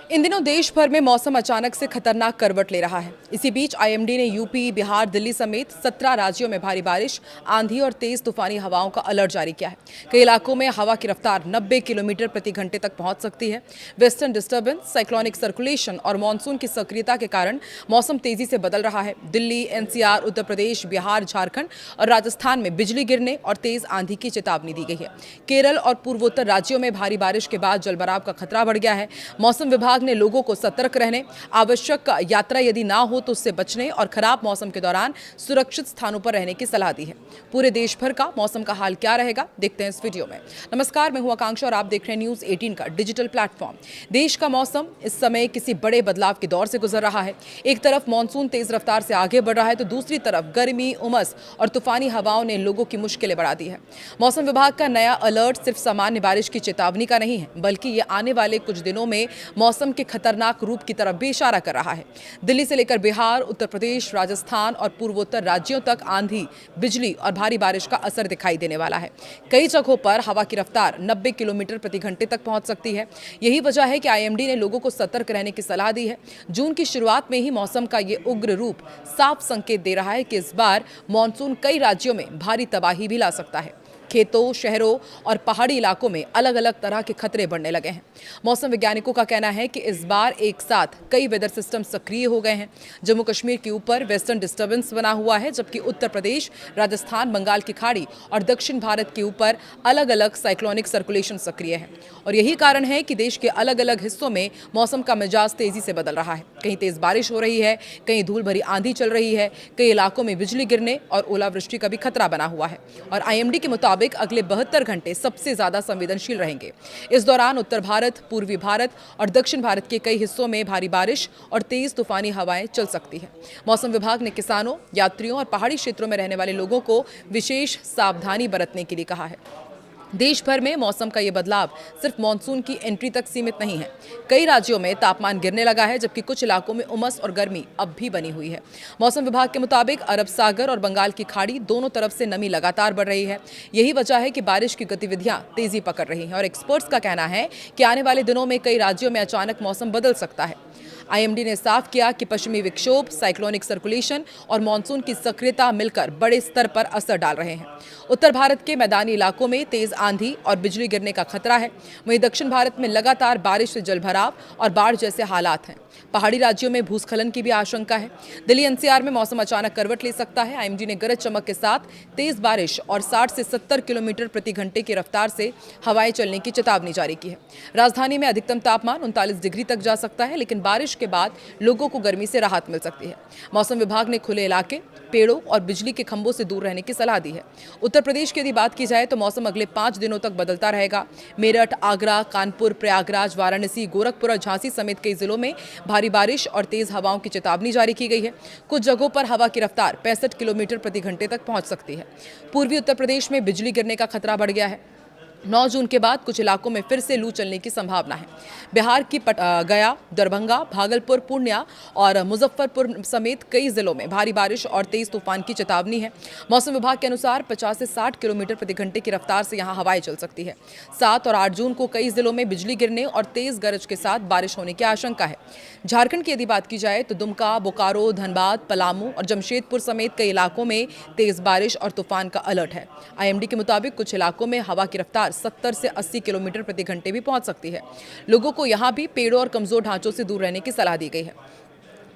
इन दिनों देश भर में मौसम अचानक से खतरनाक करवट ले रहा है। इसी बीच आईएमडी ने यूपी, बिहार, दिल्ली समेत 17 राज्यों में भारी बारिश, आंधी और तेज तूफानी हवाओं का अलर्ट जारी किया है। कई इलाकों में हवा की रफ्तार 90 किलोमीटर प्रति घंटे तक पहुंच सकती है। वेस्टर्न डिस्टर्बेंस, साइक्लोनिक सर्कुलेशन और मानसून की सक्रियता के कारण मौसम तेजी से बदल रहा है। दिल्ली, एनसीआर, उत्तर प्रदेश, बिहार, झारखंड और राजस्थान में बिजली गिरने और तेज आंधी की चेतावनी दी गई है। केरल और पूर्वोत्तर राज्यों में भारी बारिश के बाद जलभराव का खतरा बढ़ गया है। मौसम विभाग ने लोगों को सतर्क रहने, आवश्यक यात्रा यदि ना हो तो उससे बचने और खराब मौसम के दौरान सुरक्षित स्थानों पर रहने की सलाह दी है। पूरे देश भर का मौसम का हाल क्या रहेगा, देखते हैं इस वीडियो में। नमस्कार, मैं हूं आकांक्षा और आप देख रहे हैं न्यूज 18 का डिजिटल प्लेटफॉर्म। देश का मौसम इस समय किसी बड़े बदलाव के दौर से गुजर रहा है। एक तरफ मानसून तेज रफ्तार से आगे बढ़ रहा है तो दूसरी तरफ गर्मी, उमस और तूफानी हवाओं ने लोगों की मुश्किलें बढ़ा दी है। मौसम विभाग का नया अलर्ट सिर्फ सामान्य बारिश की चेतावनी का नहीं है, बल्कि ये आने वाले कुछ दिनों में मौसम के खतरनाक रूप की तरफ भी इशारा कर रहा है। दिल्ली से लेकर बिहार, उत्तर प्रदेश, राजस्थान और पूर्वोत्तर राज्यों तक आंधी, बिजली और भारी बारिश का असर दिखाई देने वाला है। कई जगहों पर हवा की रफ्तार 90 किलोमीटर प्रति घंटे तक पहुंच सकती है। यही वजह है कि आईएमडी ने लोगों को सतर्क रहने की सलाह दी है। जून की शुरुआत में ही मौसम का ये उग्र रूप साफ संकेत दे रहा है कि इस बार मानसून कई राज्यों में भारी तबाही भी ला सकता है। खेतों, शहरों और पहाड़ी इलाकों में अलग अलग तरह के खतरे बढ़ने लगे हैं। मौसम वैज्ञानिकों का कहना है कि इस बार एक साथ कई वेदर सिस्टम सक्रिय हो गए हैं। जम्मू कश्मीर के ऊपर वेस्टर्न डिस्टर्बेंस बना हुआ है, जबकि उत्तर प्रदेश, राजस्थान, बंगाल की खाड़ी और दक्षिण भारत के ऊपर अलग अलग साइक्लोनिक सर्कुलेशन सक्रिय है। और यही कारण है कि देश के अलग अलग हिस्सों में मौसम का मिजाज तेजी से बदल रहा है। कहीं तेज बारिश हो रही है, कहीं धूल भरी आंधी चल रही है, कई इलाकों में बिजली गिरने और ओलावृष्टि का भी खतरा बना हुआ है। और आईएमडी के मुताबिक अगले 72 घंटे सबसे ज्यादा संवेदनशील रहेंगे। इस दौरान उत्तर भारत, पूर्वी भारत और दक्षिण भारत के कई हिस्सों में भारी बारिश और तेज तूफानी हवाएं चल सकती हैं। मौसम विभाग ने किसानों, यात्रियों और पहाड़ी क्षेत्रों में रहने वाले लोगों को विशेष सावधानी बरतने के लिए कहा है। देश भर में मौसम का ये बदलाव सिर्फ मानसून की एंट्री तक सीमित नहीं है। कई राज्यों में तापमान गिरने लगा है, जबकि कुछ इलाकों में उमस और गर्मी अब भी बनी हुई है। मौसम विभाग के मुताबिक अरब सागर और बंगाल की खाड़ी दोनों तरफ से नमी लगातार बढ़ रही है। यही वजह है कि बारिश की गतिविधियां तेजी पकड़ रही हैं और एक्सपर्ट्स का कहना है कि आने वाले दिनों में कई राज्यों में अचानक मौसम बदल सकता है। आईएमडी ने साफ किया कि पश्चिमी विक्षोभ, साइक्लोनिक सर्कुलेशन और मानसून की सक्रियता मिलकर बड़े स्तर पर असर डाल रहे हैं। उत्तर भारत के मैदानी इलाकों में तेज आंधी और बिजली गिरने का खतरा है। वहीं दक्षिण भारत में लगातार बारिश से जलभराव और बाढ़ जैसे हालात हैं। पहाड़ी राज्यों में भूस्खलन की भी आशंका है। दिल्ली एनसीआर में मौसम अचानक करवट ले सकता है। आईएमडी ने गरज चमक के साथ तेज बारिश और 60 से 70 किलोमीटर प्रति घंटे की रफ्तार से हवाएं चलने की चेतावनी जारी की है। राजधानी में अधिकतम तापमान 39 डिग्री तक जा सकता है, लेकिन बारिश के बाद लोगों को गर्मी से राहत मिल सकती है। मौसम विभाग ने खुले इलाके, पेड़ों और बिजली के खंभों से दूर रहने की सलाह दी है। उत्तर प्रदेश की यदि बात की जाए तो मौसम अगले 5 दिनों तक बदलता रहेगा। मेरठ, आगरा, कानपुर, प्रयागराज, वाराणसी, गोरखपुर और झांसी समेत कई जिलों में भारी बारिश और तेज हवाओं की चेतावनी जारी की गई है। कुछ जगहों पर हवा की रफ्तार 65 किलोमीटर प्रति घंटे तक पहुंच सकती है। पूर्वी उत्तर प्रदेश में बिजली गिरने का खतरा बढ़ गया है। 9 जून के बाद कुछ इलाकों में फिर से लू चलने की संभावना है। बिहार की गया, दरभंगा, भागलपुर, पूर्णिया और मुजफ्फरपुर समेत कई जिलों में भारी बारिश और तेज तूफान की चेतावनी है। मौसम विभाग के अनुसार 50 से 60 किलोमीटर प्रति घंटे की रफ्तार से यहां हवाएं चल सकती है। 7 और 8 जून को कई जिलों में बिजली गिरने और तेज गरज के साथ बारिश होने की आशंका है। झारखंड की यदि बात की जाए तो दुमका, बोकारो, धनबाद, पलामू और जमशेदपुर समेत कई इलाकों में तेज बारिश और तूफान का अलर्ट है। आईएमडी के मुताबिक कुछ इलाकों में हवा की रफ्तार 70 से 80 किलोमीटर प्रति घंटे भी पहुंच सकती है। लोगों को यहां भी पेड़ों और कमजोर ढांचों से दूर रहने की सलाह दी गई है।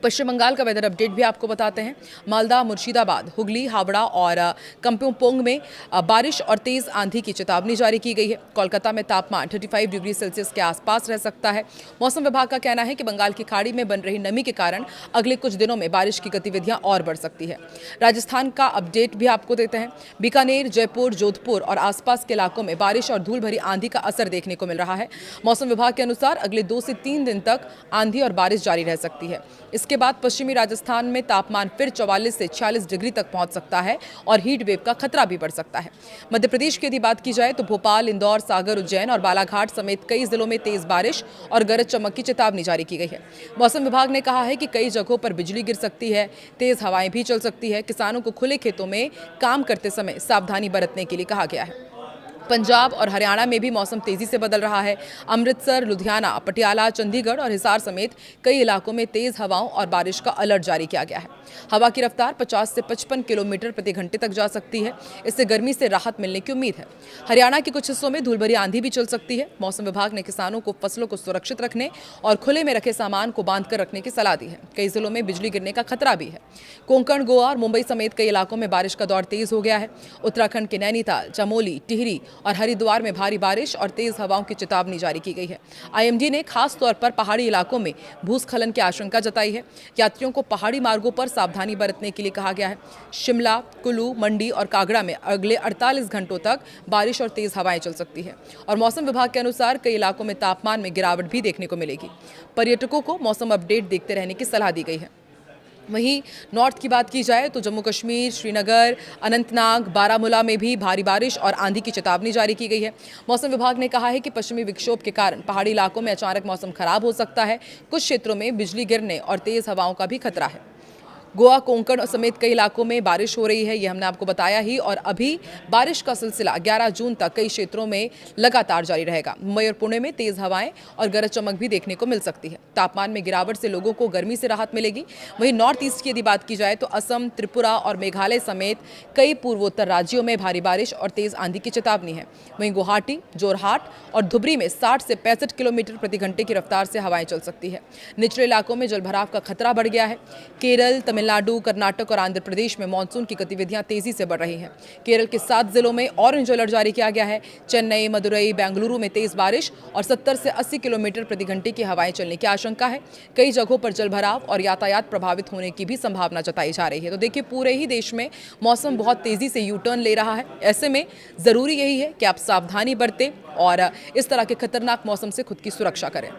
पश्चिम बंगाल का वेदर अपडेट भी आपको बताते हैं। मालदा, मुर्शिदाबाद, हुगली, हावड़ा और कम्पंपोंग में बारिश और तेज आंधी की चेतावनी जारी की गई है। कोलकाता में तापमान 35 डिग्री सेल्सियस के आसपास रह सकता है। मौसम विभाग का कहना है कि बंगाल की खाड़ी में बन रही नमी के कारण अगले कुछ दिनों में बारिश की गतिविधियां और बढ़ सकती है। राजस्थान का अपडेट भी आपको देते हैं। बीकानेर, जयपुर, जोधपुर और आसपास के इलाकों में बारिश और धूल भरी आंधी का असर देखने को मिल रहा है। मौसम विभाग के अनुसार अगले 2 से 3 दिन तक आंधी और बारिश जारी रह सकती है। इसके बाद पश्चिमी राजस्थान में तापमान फिर 44 से 46 डिग्री तक पहुंच सकता है और हीट वेव का खतरा भी बढ़ सकता है। मध्य प्रदेश की यदि बात की जाए तो भोपाल, इंदौर, सागर, उज्जैन और बालाघाट समेत कई जिलों में तेज बारिश और गरज चमक की चेतावनी जारी की गई है। मौसम विभाग ने कहा है कि कई जगहों पर बिजली गिर सकती है, तेज हवाएं भी चल सकती है। किसानों को खुले खेतों में काम करते समय सावधानी बरतने के लिए कहा गया है। पंजाब और हरियाणा में भी मौसम तेजी से बदल रहा है। अमृतसर, लुधियाना, पटियाला, चंडीगढ़ और हिसार समेत कई इलाकों में तेज हवाओं और बारिश का अलर्ट जारी किया गया है। हवा की रफ्तार 50 से 55 किलोमीटर प्रति घंटे तक जा सकती है। इससे गर्मी से राहत मिलने की उम्मीद है। हरियाणा के कुछ हिस्सों में धूलभरी आंधी भी चल सकती है। मौसम विभाग ने किसानों को फसलों को सुरक्षित रखने और खुले में रखे सामान को बांधकर रखने की सलाह दी है। कई जिलों में बिजली गिरने का खतरा भी है। कोंकण, गोवा और मुंबई समेत कई इलाकों में बारिश का दौर तेज हो गया है। उत्तराखंड के नैनीताल, चमोली, टिहरी और हरिद्वार में भारी बारिश और तेज हवाओं की चेतावनी जारी की गई है। आईएमडी ने खास तौर पर पहाड़ी इलाकों में भूस्खलन की आशंका जताई है। यात्रियों को पहाड़ी मार्गों पर सावधानी बरतने के लिए कहा गया है। शिमला, कुल्लू, मंडी और कागड़ा में अगले 48 घंटों तक बारिश और तेज हवाएं चल सकती है और मौसम विभाग के अनुसार कई इलाकों में तापमान में गिरावट भी देखने को मिलेगी। पर्यटकों को मौसम अपडेट देखते रहने की सलाह दी गई है। वहीं नॉर्थ की बात की जाए तो जम्मू कश्मीर, श्रीनगर, अनंतनाग, बारामूला में भी भारी बारिश और आंधी की चेतावनी जारी की गई है। मौसम विभाग ने कहा है कि पश्चिमी विक्षोभ के कारण पहाड़ी इलाकों में अचानक मौसम खराब हो सकता है। कुछ क्षेत्रों में बिजली गिरने और तेज हवाओं का भी खतरा है। गोवा, कोंकण समेत कई इलाकों में बारिश हो रही है, ये हमने आपको बताया ही। और अभी बारिश का सिलसिला 11 जून तक कई क्षेत्रों में लगातार जारी रहेगा। मुंबई और पुणे में तेज हवाएं और गरज चमक भी देखने को मिल सकती है। तापमान में गिरावट से लोगों को गर्मी से राहत मिलेगी। वहीं नॉर्थ ईस्ट की यदि बात की जाए तो असम, त्रिपुरा और मेघालय समेत कई पूर्वोत्तर राज्यों में भारी बारिश और तेज आंधी की चेतावनी है। वहीं गुवाहाटी, जोरहाट और धुबरी में 60 से 65 किलोमीटर प्रति घंटे की रफ्तार से हवाएं चल सकती है। निचले इलाकों में जलभराव का खतरा बढ़ गया है। केरल, तमिलनाडु, कर्नाटक और आंध्र प्रदेश में मानसून की गतिविधियां तेजी से बढ़ रही हैं। केरल के 7 जिलों में ऑरेंज अलर्ट जारी किया गया है। चेन्नई, मदुरई, बेंगलुरु में तेज बारिश और 70 से 80 किलोमीटर प्रति घंटे की हवाएं चलने की आशंका है। कई जगहों पर जलभराव और यातायात प्रभावित होने की भी संभावना जताई जा रही है। तो देखिए, पूरे ही देश में मौसम बहुत तेजी से यू टर्न ले रहा है। ऐसे में जरूरी यही है कि आप सावधानी बरतें और इस तरह के खतरनाक मौसम से खुद की सुरक्षा करें।